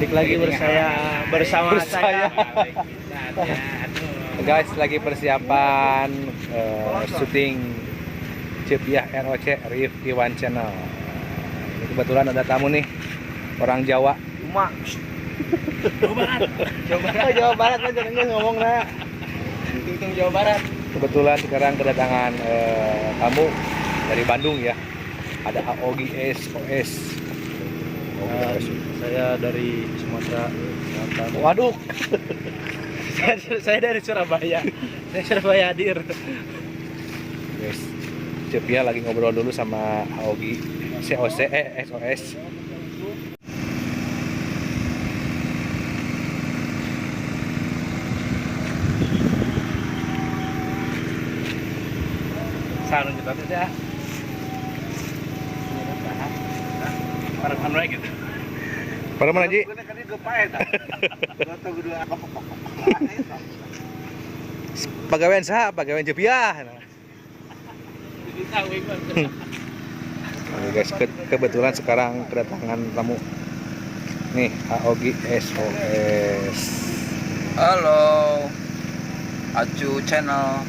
Balik lagi bersama saya. Guys, lagi persiapan syuting Cepiah ROC Rif Iwan Channel. Ini kebetulan ada tamu nih, orang Jawa. Jawa Barat lah, jangan ngomong lah. Tung Jawa Barat. Kebetulan sekarang kedatangan tamu dari Bandung ya. Ada Aogi SOS. Saya dari Sumatera Selatan. Waduh. saya dari Surabaya. Saya Surabaya hadir. Guys, Cepiah lagi ngobrol dulu sama Aogi SOS. Sarung juga ya. Para mana gitu. Para mana Ji? Pegawaian saha? Pegawaian Cepiah. Oke guys, kebetulan sekarang kedatangan tamu. Nih, Aogi SOS. Halo, Acu Channel.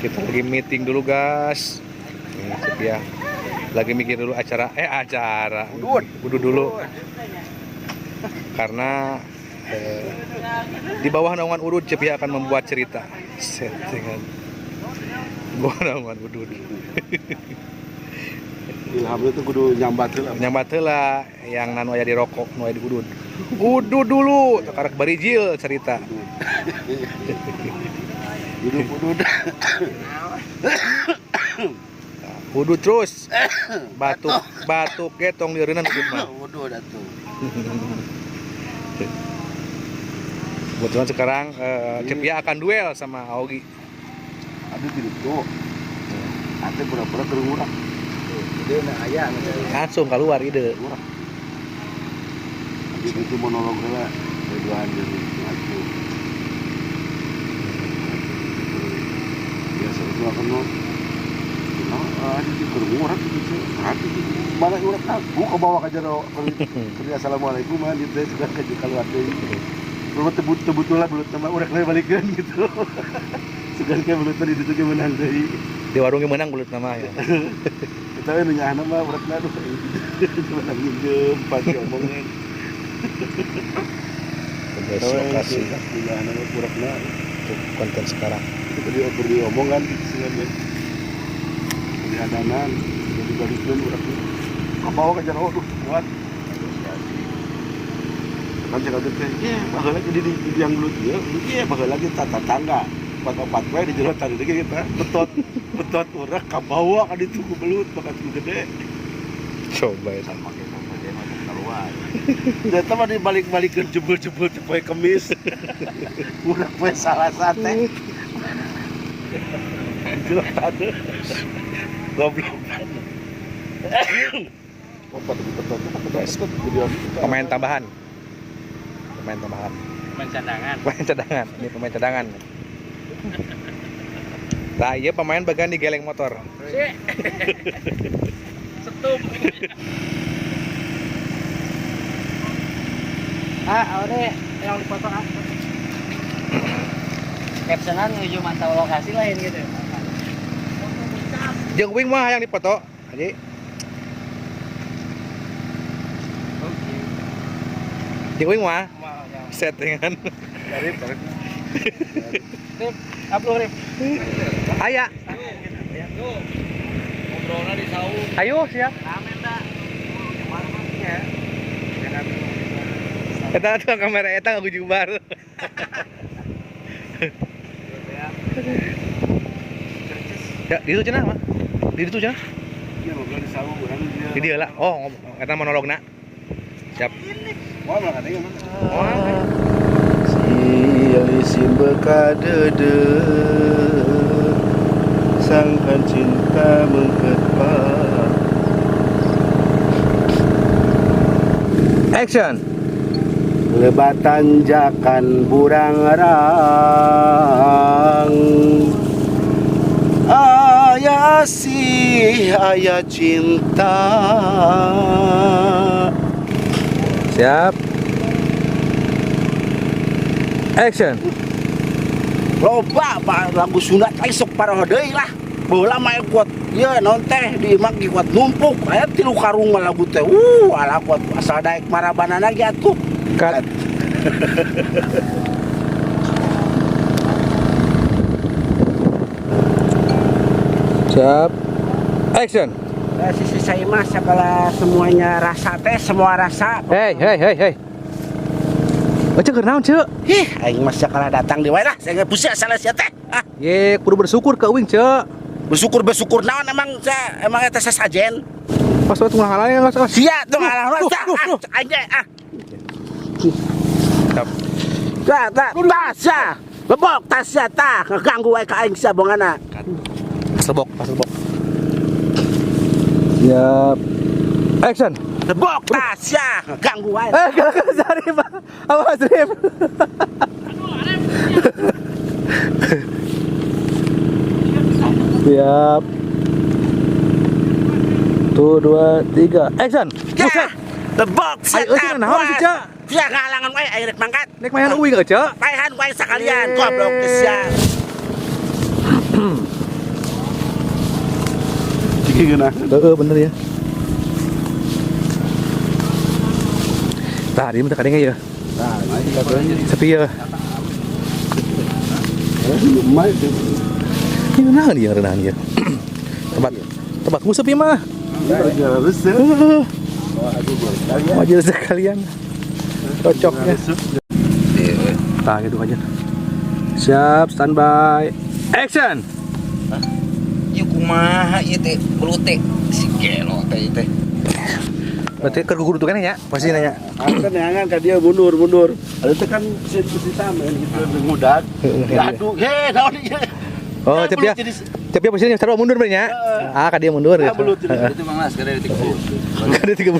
Kita lagi meeting dulu guys. Nih, Cepiah lagi mikir dulu acara Udud dulu. Karena di bawah naungan Udud, Cepiah akan membuat cerita settingan bawah naungan Udud. Ilham itu kudu nyambat lah yang nanu aya di rokok, nu aya di Udud. Udud dulu, karek barijil cerita. Udud. Udud terus. Batuk getong dieureunna Udud mah. Udud atuh. Kebetulan sekarang Cepiah akan duel sama Aogi. Aduh gitu. Ate pura-pura keur ngurang. Ide na aya Langsung keluar ide. Jadi itu monolog heula. Ridwan jeung Acu. Biasa itu akan no. Ada di kerumunan gitu. Hati gitu. Mana urang aku ke bawah aja do. Kerja assalamualaikum man gitu sudah ke keluar deui. Belum tebut-tebut lah belum sama urang lain balikeun gitu. Sugan ke belum tadi itu menang deui. Di warungnya menang bulut nama ya. Kita we nu nyahana mah urangna tuh. Cuma nginggeum pas ngomongin. Guys, lokasi nyahana mah urangna untuk konten sekarang. Itu tadi omongan gitu sebenarnya. Di adanan jadi balikeun urangna. Kabawa ka jero tuh kuat. Kan cek teh, ya baheula di yang belut ieu, ieu baheula lagi tata tangga. 4 we di jero tadi kita betot urang kabawa ka ditu ku belut bakat gede. Coba ya Sama ge mah keluar. Eta mah dibalik-balikeun jebul-jebul teh poe Kemis. Urang poe Salasa teh. Jero tadi. Goblok. Pemain tambahan. Pemain cadangan. Ini pemain cadangan. Nah, iya pemain bagian di geleng motor. Setup. Ini yang dipotong apa? Captionan menuju mantau lokasi lain gitu. Jeung wing mah yang dipoto, Haji. Jeung wing mah settingan. Rip, upload Rip. Aya. Ngobrolna di saung. Ayo siap. Rame dah. Ya. Eta tuh kamera eta ngaku jubar. Ya, di situ cenah mah. Di situ cenah. Iya, ngobrol di saung urang dia. Di dieu lah. Oh, eta monologna. Siap. Wah, mah kadang mah. Isim bekadede sangkan cinta mengkepa. Action. Lebatan jakan burang-rang, ayah asih ayah rasa cinta. Siap. Action. Loba lagu Sunda teh sok paroh deui lah. Bola mah kuat. Ya non teh di imah kuat numpuk. Aya 3 karung mah lagu teh. Ala kuat asal daek marabanana ge atuh. Cut. Siap. Action. Sisi saya mah segala semuanya rasa teh semua rasa. Hei. Baca keur naon, Ceu? Aing mah sakala datang di wae lah. Saya geus pusing salah sia teh. Ye, kudu bersyukur ka euing, Ceu. Bersyukur naon emang eta sasajen. Pas waktu ngahalannya enggak salah. Sia tuh ngalah aja Tasya lebok tasya tah ngeganggu wae ka aing sabongana. Pas lebok. Siap. Action. Lebok tasya ngeganggu wae. Kalau Zarif. Apa Zarif? Siap. 1, 2, 3. Action. Buset. Lebok Ayo eueuh naon sih, Cak? Sia ngalangan wae aing rek mangkat. Nek mayan eueuh gak, Cak? Paehan wae sakalian goblok teh sia. Ciki geuna. Heeh, bener ya. Tah, dia minta kadenge ya. Sepi ya. Ini renang dia. Tempat musuh sepi mah. Wajib sekalian. Cocoknya. Tah, gitu aja. Siap, standby. Action. Ieu kumaha ieu teh belut teh si gelo teh teh. Berarti keur guru tuh kan ya? Pasti nanya. Kan neangan ka dia mundur. Ada teh kan besi tamen gitu ngudat. Aduh, naon ieu. Oh, cep ya. Cep ya posisinya taruh mundur banyak. Ka dia mundur ya. Itu Mang Mas kada 30. Kada 30.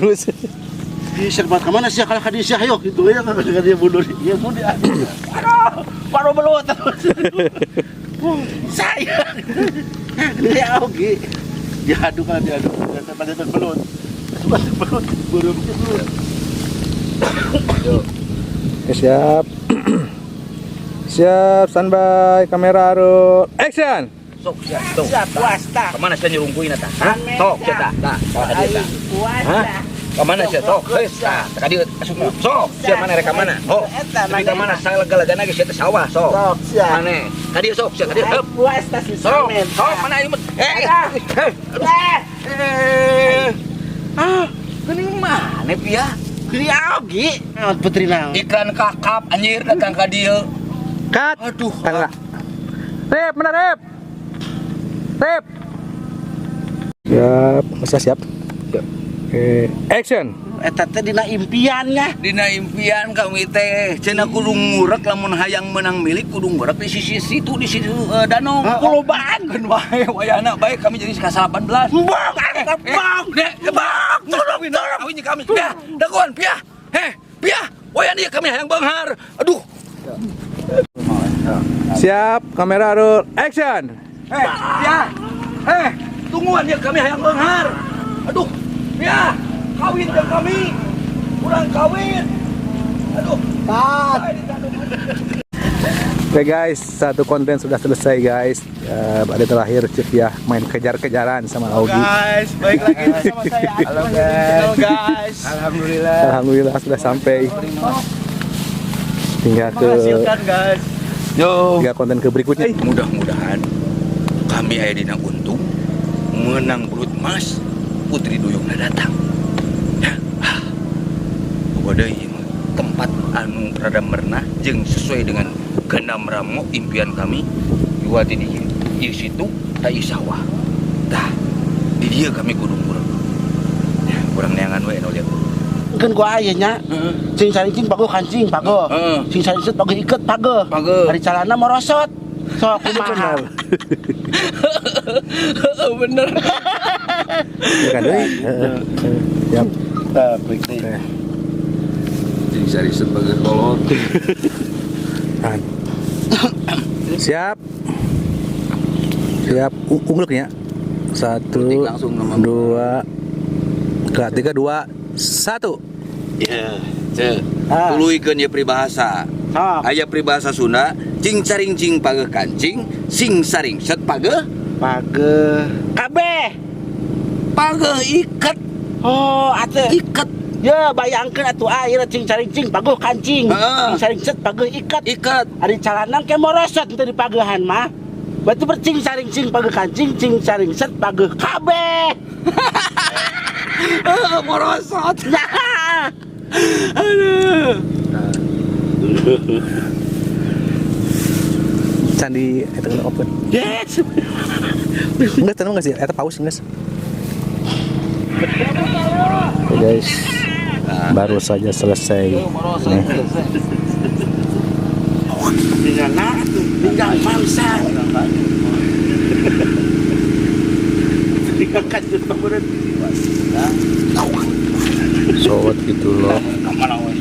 Di serbat ka mana sih kalau ka dia sia ayo gitu ya ka dia mundur. Iya mundur. Aduh, paro belut. Saya. Dia oge. Diadu pada belut. Belut, buru belut. Oke, siap. Siap, standby, kamera roll, action. Sok siap Puasta. Kemana saya nyurungkuin eta? Hah? Sok sia tah. Puasta. Kemana sia sok? Geus tah. Tadi asup. Sok sia mana rek ka mana? Oh. Tapi ka mana salega-legana ge sia teh sawah sok. Sok sia. Mane? Tadi sok sia tadi. Heup. Puasta si Sok. samen. Sok mana ieu? Geuning mana piah? Dia oge. Putri naon? Iklan kakap anjir datang ka dieu. Cut. Aduh. Tangga. Rep, mana rep? Rep. Siap, masa siap? Siap. Oke, action. Eta teh dina impiannya. Dina impian kami teh cenah kudu ngurek lamun hayang menang milik kudu ngurek di sisi situ di situ danau Kulobaan. kan wae wayana baik kami jadi ka 18. Bang, bang. Bang, tolong kami kami. Piah, daguan piah. Piah, wayana ieu kami hayang beunghar. Aduh. Siap, kamera roll, action. Piah. Tungguan ieu kami hayang beunghar. Aduh. Piah, kawin jeung kami. Urang kawin. Aduh. Oke guys, satu konten sudah selesai guys. Ada terakhir Cip ya main kejar-kejaran sama Augie. Guys, balik lagi bersama saya. Halo guys. Halo guys. Alhamdulillah sudah sampai. Tinggal ke Menghasilkan guys. tinggal konten ke berikutnya. Mudah-mudahan kami aya dina untung menang belut emas Putri Duyungna datang. Ya, deui tempat anu rada merenah jeung sesuai dengan kehendak ramo impian kami dua di dieu. Ieu situ ta ieu sawah. Tah, di dieu kami kudu ngurang. Ya, urang neangan we anu liat. Kan gua aya nya. Cing salicin pago kancing pago. Cing salicin pago iket pago. Hari calana morosot. Sok kumaha. Bener. Ya kan deui. Siap. Klik deui. Jadi sari sebagai kolot. Siap. Siap, unggul ya. 1, langsung nama 2, 3, 2, 1. ya ce Ah. tuluikeun ye pribahasa Ha, aya pribahasa Sunda cing caring cing pageh kancing sing saring set pageh kabeh. iket Oh, atuh. iket Ya, bayangkeun atuh ayeuna cing saring cing paguh kancing. Heeh. Cing saring cet paguh ikat. iket Ari calanang ke morosot teu dipagehan mah. Berarti bercing saring cing paguh kancing, cing saring cet paguh kabeh. morosot Nah. Candi eta kena open. Yes. Enggak tenang enggak sih? Eta paus geus. Oke guys, baru saja selesai. Nih. Tinggal atuh, tinggal mangsa. Tinggal kanjut pamureun. Sowot gitu loh. Kamana we